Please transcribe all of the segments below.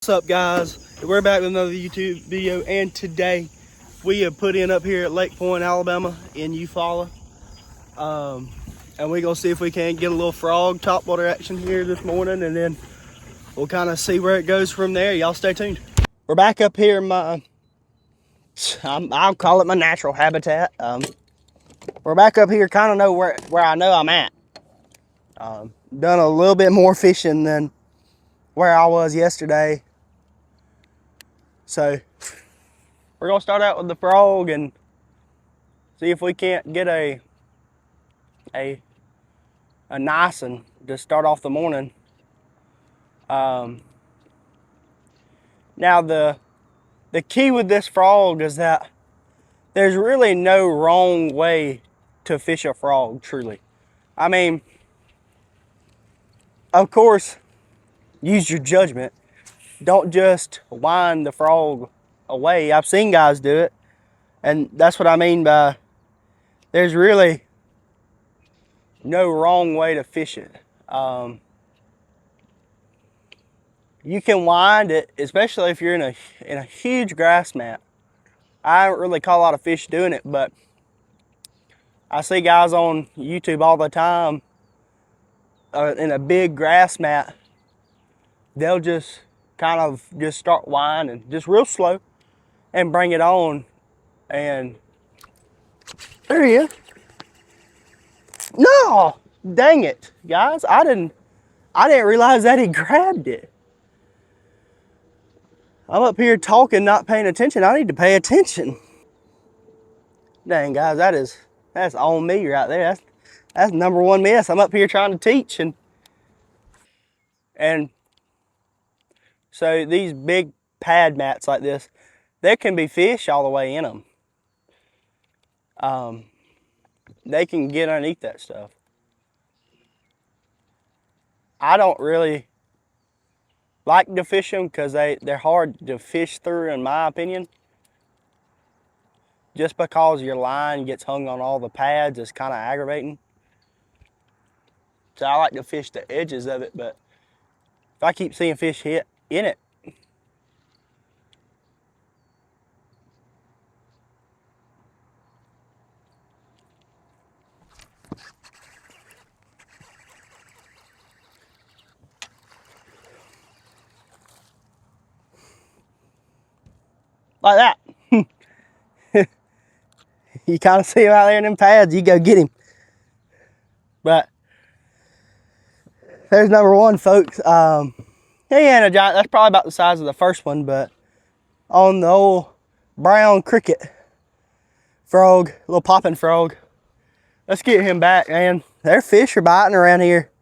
What's up, guys? We're back with another YouTube video, and today we have put in up here at Lake Point, Alabama in Eufaula. And we're gonna see if we can get a little frog topwater action here this morning, and then we'll kind of see where it goes from there. Y'all stay tuned. We're back up here in my, I'll call it my natural habitat. We're back up here, kind of know where I know I'm at. Done a little bit more fishing than where I was yesterday. So we're gonna start out with the frog and see if we can't get a nice one to start off the morning. Now the key with this frog is that there's really no wrong way to fish a frog, truly. I mean, of course, use your judgment. Don't just wind the frog away. I've seen guys do it, and that's what I mean by there's really no wrong way to fish it. You can wind it, especially if you're in a huge grass mat. I don't really caught a lot of fish doing it, but I see guys on YouTube all the time in a big grass mat. They'll just kind of just start winding, just real slow, and bring it on. And there he is. No, dang it, guys! I didn't realize that he grabbed it. I'm up here talking, not paying attention. I need to pay attention. Dang, guys, that's on me right there. That's number one miss. I'm up here trying to teach, and so these big pad mats like this, there can be fish all the way in them. They can get underneath that stuff. I don't really like to fish them because they're hard to fish through, in my opinion. Just because your line gets hung on all the pads is kind of aggravating. So I like to fish the edges of it, but if I keep seeing fish hit in it, like that. You kind of see him out there in them pads, you go get him. But there's number one, folks. He ain't a giant. That's probably about the size of the first one, but on the old brown cricket frog, little popping frog. Let's get him back, man. Their fish are biting around here.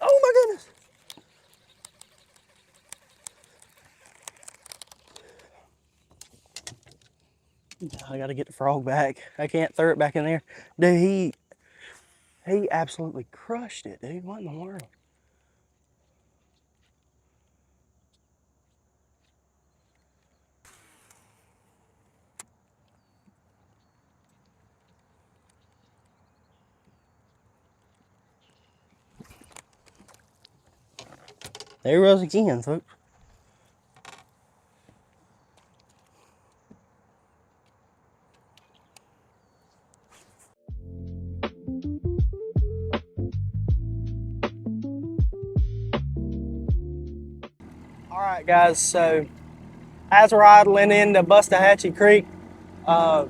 Oh my goodness. I gotta get the frog back. I can't throw it back in there. Dude, he absolutely crushed it, dude. What in the world? There he was again, folks. All right, guys, so as we're idling into Bustahatchee Creek, I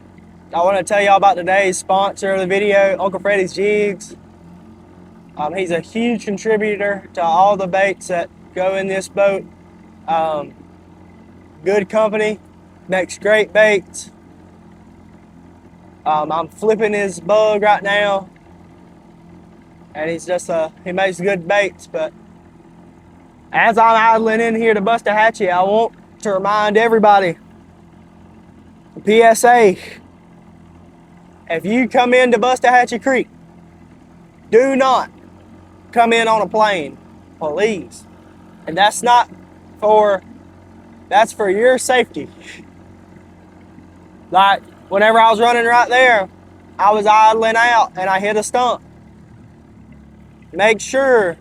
want to tell y'all about today's sponsor of the video, Uncle Freddy's Jigs. He's a huge contributor to all the baits that go in this boat. Good company, makes great baits. I'm flipping his bug right now, and he makes good baits. But as I'm idling in here to Bustahatchee, I want to remind everybody, PSA, if you come into Bustahatchee Creek, do not come in on a plane, please. And that's for your safety. Like whenever I was running right there, I was idling out and I hit a stump. Make sure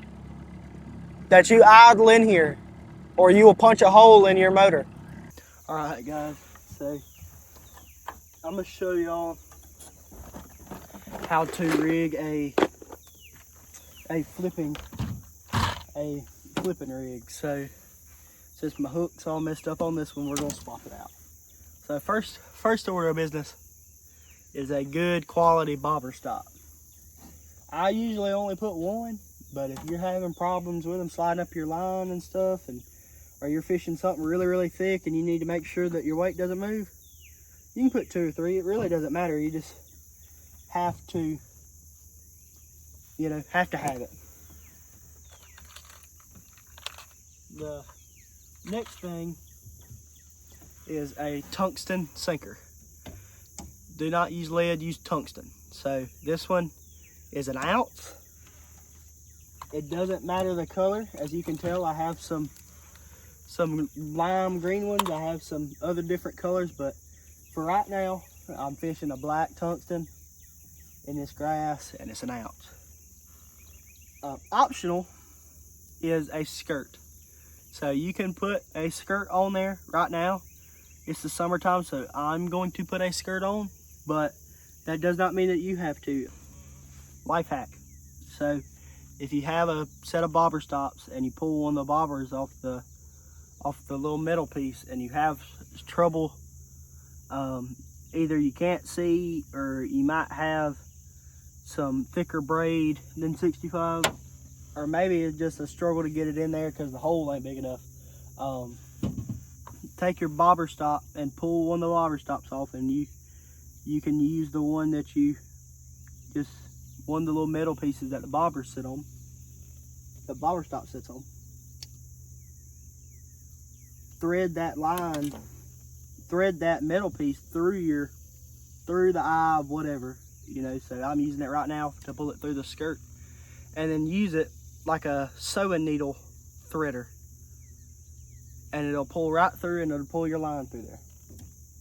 that you idle in here or you will punch a hole in your motor. All right, guys, so I'm gonna show y'all how to rig a flipping rig. So since my hook's all messed up on this one, we're gonna swap it out. So first order of business is a good quality bobber stop. I usually only put one, but if you're having problems with them sliding up your line and stuff, or you're fishing something really thick and you need to make sure that your weight doesn't move, you can put 2 or 3. It really doesn't matter. You just have to, have it. The next thing is a tungsten sinker. Do not use lead, use tungsten. So this one is an ounce. It doesn't matter the color. As you can tell, I have some lime green ones. I have some other different colors, but for right now, I'm fishing a black tungsten in this grass, and it's an ounce. Optional is a skirt. So you can put a skirt on there right now. It's the summertime, so I'm going to put a skirt on, but that does not mean that you have to. Life hack. So if you have a set of bobber stops and you pull one of the bobbers off the little metal piece and you have trouble, either you can't see or you might have some thicker braid than 65, or maybe it's just a struggle to get it in there because the hole ain't big enough. Take your bobber stop and pull one of the bobber stops off, and you can use the one that one of the little metal pieces that the bobber stop sits on. Thread that metal piece through the eye of whatever, so I'm using it right now to pull it through the skirt, and then use it like a sewing needle threader, and it'll pull right through and it'll pull your line through there.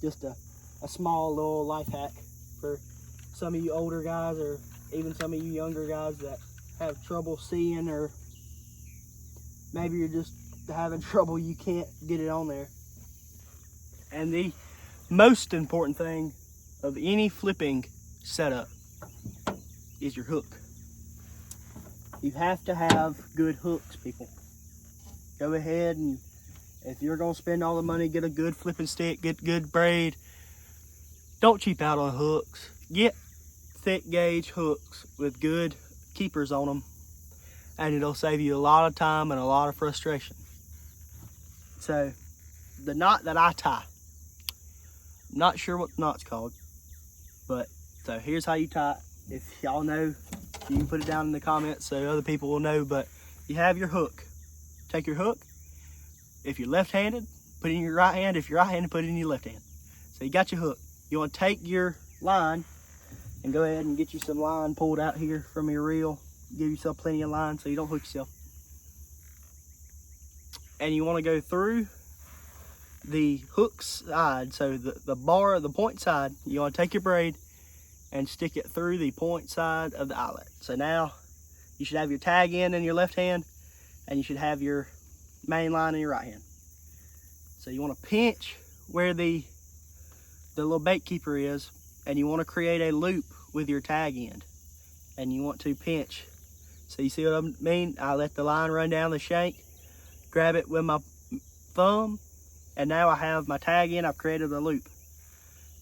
Just a small little life hack for some of you older guys, or even some of you younger guys that have trouble seeing, or maybe you're just having trouble, you can't get it on there. And the most important thing of any flipping setup is your hook. You have to have good hooks, people. Go ahead, and if you're gonna spend all the money, get a good flipping stick, get good braid. Don't cheap out on hooks. Get thick gauge hooks with good keepers on them, and it'll save you a lot of time and a lot of frustration. So the knot that I tie, I'm not sure what the knot's called, but so here's how you tie it. If y'all know, you can put it down in the comments so other people will know, but you have your hook. Take your hook. If you're left-handed, put it in your right hand. If you're right-handed, put it in your left hand. So you got your hook. You want to take your line and go ahead and get you some line pulled out here from your reel. Give yourself plenty of line so you don't hook yourself. And you want to go through the hook side, so the point side. You want to take your braid and stick it through the point side of the eyelet. So now you should have your tag end in your left hand, and you should have your main line in your right hand. So you want to pinch where the little bait keeper is, and you want to create a loop with your tag end, and you want to pinch. So you see what I mean? I let the line run down the shank, grab it with my thumb, and now I have my tag end. I've created a loop.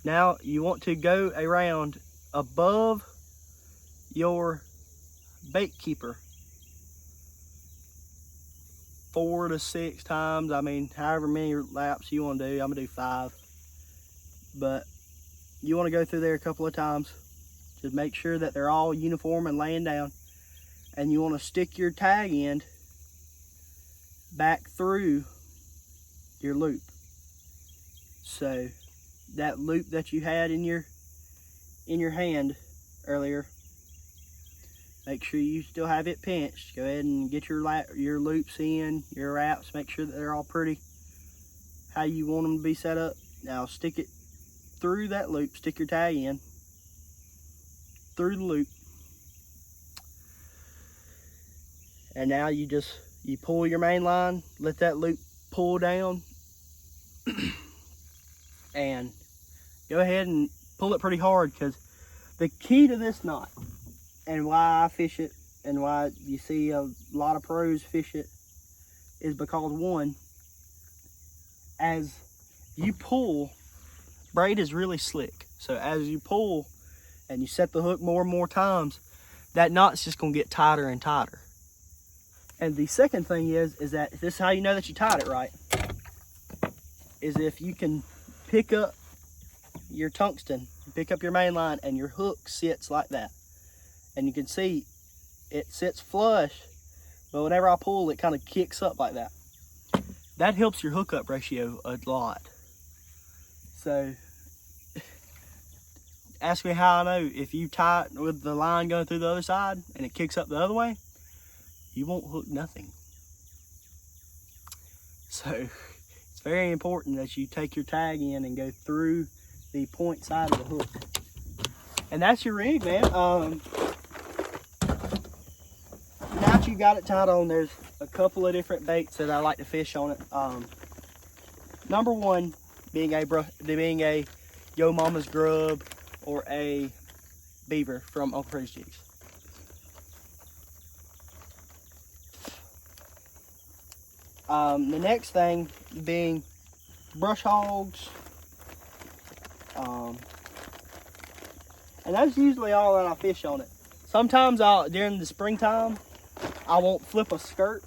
Now you want to go around above your bait keeper 4 to 6 times. I mean, however many laps you want to do. I'm gonna do 5, but you want to go through there a couple of times. Just make sure that they're all uniform and laying down, and you want to stick your tag end back through your loop. So that loop that you had in your hand earlier, make sure you still have it pinched. Go ahead and get your loops in, your wraps, make sure that they're all pretty how you want them to be set up. Now stick it through that loop, stick your tag in, through the loop. And now you pull your main line, let that loop pull down, and go ahead and pull it pretty hard, because the key to this knot, and why I fish it, and why you see a lot of pros fish it, is because, one, as you pull, braid is really slick. So as you pull and you set the hook more and more times, that knot's just gonna get tighter and tighter. And the second thing is that this is how you know that you tied it right, is if you can pick up your tungsten, pick up your main line, and your hook sits like that. And you can see it sits flush, but whenever I pull, it kind of kicks up like that. That helps your hookup ratio a lot. So, ask me how I know. If you tie it with the line going through the other side and it kicks up the other way, you won't hook nothing. So, it's very important that you take your tag in and go through the point side of the hook. And that's your rig, man. Now that you got it tied on, there's a couple of different baits that I like to fish on it. Number one being a Yo Mama's Grub or a beaver from Uncle Freddy's Jigs. The next thing being brush hogs. And that's usually all that I fish on it. Sometimes during the springtime, I won't flip a skirt.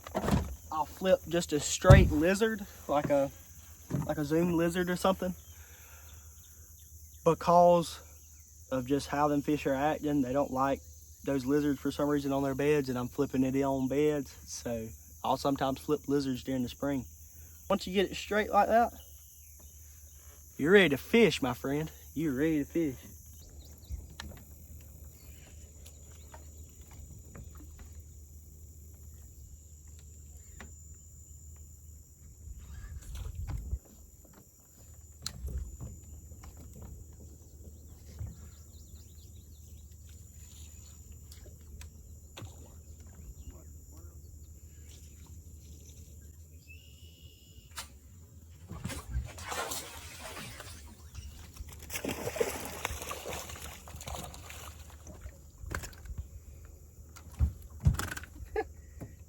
I'll flip just a straight lizard, like a zoom lizard or something. Because of just how them fish are acting, they don't like those lizards for some reason on their beds, and I'm flipping it on beds. So I'll sometimes flip lizards during the spring. Once you get it straight like that, you're ready to fish, my friend. You're ready to fish.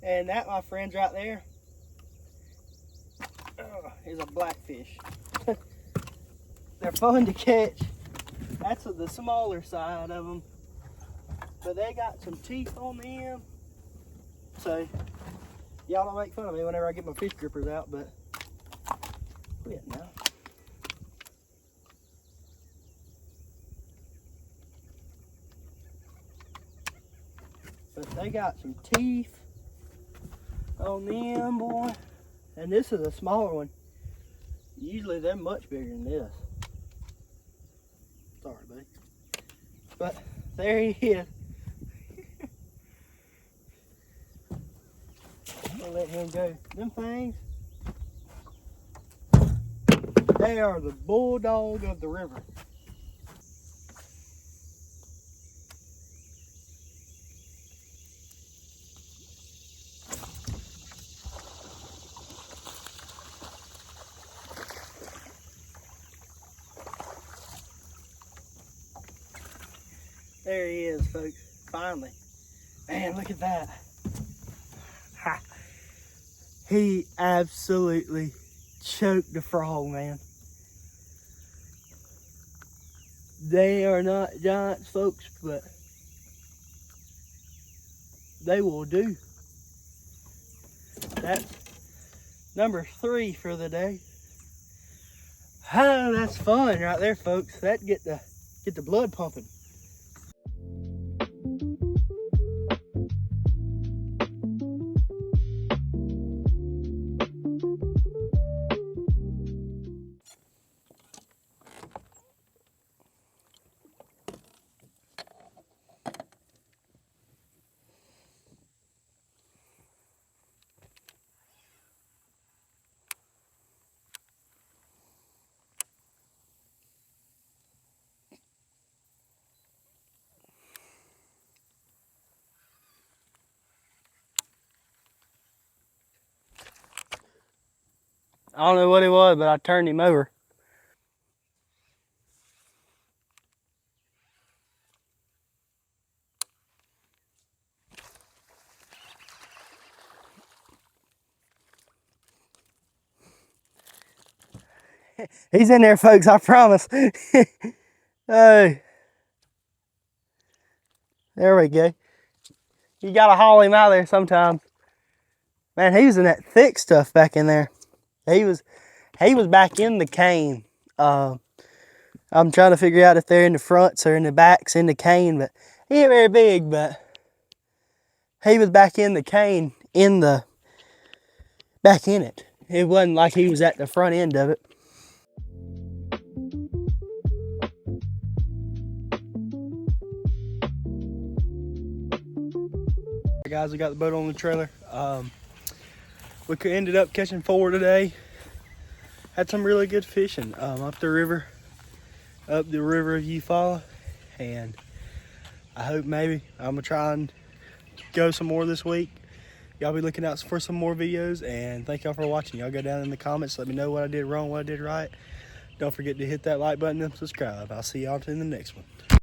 And that, my friends, right there, is a blackfish. They're fun to catch. That's the smaller side of them, but they got some teeth on them. So y'all don't make fun of me whenever I get my fish grippers out, but quit now. But they got some teeth on them, boy. And this is a smaller one. Usually they're much bigger than this. Sorry, buddy. But there he is. I'll let him go. Them things, they are the bulldog of the river. There he is, folks, finally. Man, look at that. Ha. He absolutely choked the frog, man. They are not giants, folks, but they will do. That's number 3 for the day. Oh, that's fun right there, folks. That get the blood pumping. I don't know what it was, but I turned him over. He's in there, folks, I promise. Hey, there we go. You gotta haul him out of there sometimes. Man, he was in that thick stuff back in there. He was back in the cane. I'm trying to figure out if they're in the fronts or in the backs in the cane, but he ain't very big, but he was back in the cane, back in it. It wasn't like he was at the front end of it. Guys, we got the boat on the trailer. We ended up catching 4 today. Had some really good fishing up the river of Eufaula, and I hope maybe I'm gonna try and go some more this week. Y'all be looking out for some more videos, and thank y'all for watching. Y'all go down in the comments, let me know what I did wrong, what I did right. Don't forget to hit that like button and subscribe. I'll see y'all in the next one.